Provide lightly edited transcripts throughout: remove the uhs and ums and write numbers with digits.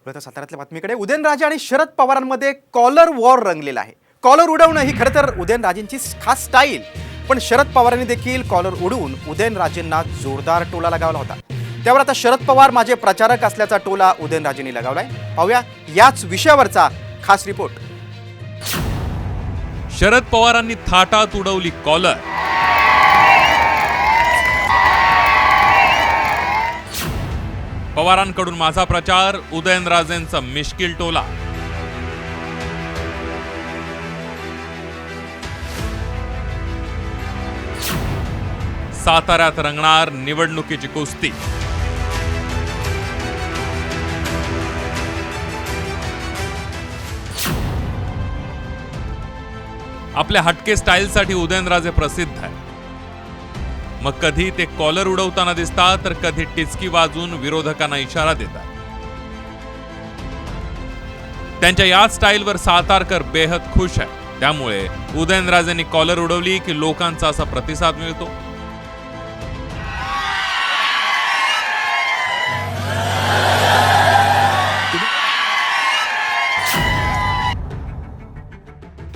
आता साताऱ्यातल्या बातमीकडे उदयनराजे आणि Sharad पवारांमध्ये collar war रंगलेला आहे. कॉलर उडवणं ही खरं तर उदयनराजेंची खास स्टाईल, पण शरद पवारांनी देखील कॉलर उडवून उदयनराजेंना जोरदार टोला लगावला होता. त्यावर आता शरद पवार माझे प्रचारक असल्याचा टोला उदयनराजेंनी लगावलाय. पाहूया याच विषयावरचा खास रिपोर्ट. शरद पवारांनी थाटात उडवली कॉलर. पवारांकडून माझा प्रचार, उदयनराजेंचा मिश्किल टोला. साताऱ्यात रंगणार निवडणुकीची कुस्ती. आपल्या हटके स्टाईलसाठी उदयनराजे प्रसिद्ध आहे. मग कधी ते कॉलर उडवताना दिसतात, तर कधी टिचकी वाजून विरोधकांना इशारा देतात. त्यांच्या या स्टाईलवर सातारकर बेहद खुश आहे. त्यामुळे उदयनराजेंनी कॉलर उडवली की लोकांचा असा प्रतिसाद मिळतो.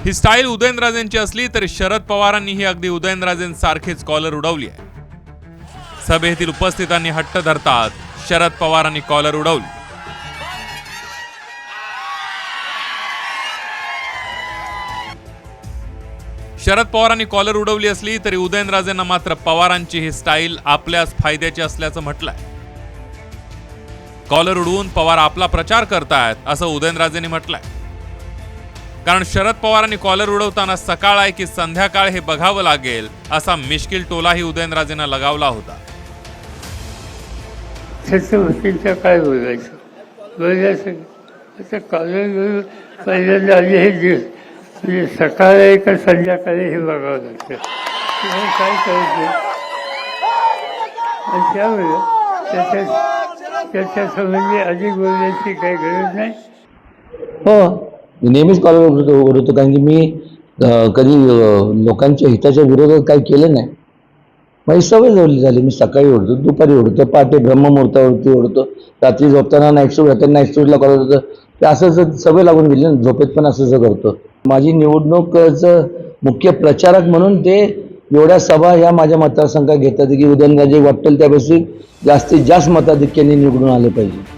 ही स्टाईल उदयनराजेंची असली तरी शरद पवारांनीही अगदी उदयनराजेंसारखीच कॉलर उडवली आहे. सभेतील उपस्थितांनी हट्ट धरतात शरद पवारांनी कॉलर उडवली. शरद पवारांनी कॉलर उडवली असली तरी उदयनराजेंना मात्र पवारांची ही स्टाईल आपल्याच फायद्याची असल्याचं म्हटलंय. कॉलर उडवून पवार आपला प्रचार करतायत असं उदयनराजेंनी म्हटलंय. कारण शरद पवारांनी कॉलर उडवताना सकाळ आहे की संध्याकाळ हे बघावं लागेल असा मिश्किल टोलाही उदयनराजेंना लगावला होता. काय बोलायचं कॉलर पहिल्यांदा हे सकाळ आहे का संध्याकाळी हे बघावं लागतं. काय करायचं त्यामुळे त्याच्या संबंधी अधिक बोलण्याची काही गरज नाही. हो, मी नेहमीच कॉलर उडवतो कारण की मी कधी लोकांच्या हिताच्या विरोधात काही केलं नाही. माझी सवय झाली. मी सकाळी उडतो, दुपारी उडतो, पहाटे ब्रह्ममुहूर्तावरती उडतो, रात्री झोपताना नाईट शूटला कॉलर होतं. ते असंच सवय लागून गेली ना, झोपेत पण असंच करतो. माझी निवडणूकचं मुख्य प्रचारक म्हणून ते एवढ्या सभा ह्या माझ्या मतदारसंघात घेतात की उदयनराजे वाटेल त्यापेक्षा जास्तीत जास्त मताधिक्याने निवडून आले पाहिजे.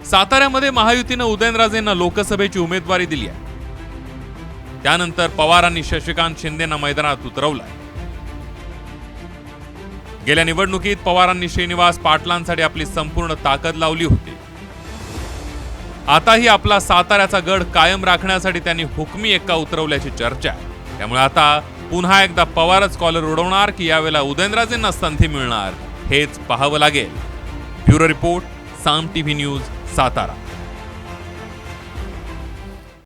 साताऱ्यामध्ये महायुतीनं उदयनराजेंना लोकसभेची उमेदवारी दिली आहे. त्यानंतर पवारांनी शशिकांत शिंदेंना मैदानात उतरवलंय. गेल्या निवडणुकीत पवारांनी श्रीनिवास पाटलांसाठी आपली संपूर्ण ताकद लावली होती. आताही आपला साताऱ्याचा गड कायम राखण्यासाठी त्यांनी हुकमी एक्का उतरवल्याची चर्चा आहे. त्यामुळे आता पुन्हा एकदा पवारच कॉलर उडवणार की यावेळेला उदयनराजेंना संधी मिळणार हेच पाहावं लागेल. ब्युरो रिपोर्ट, साम टीव्ही न्यूज, सातारा.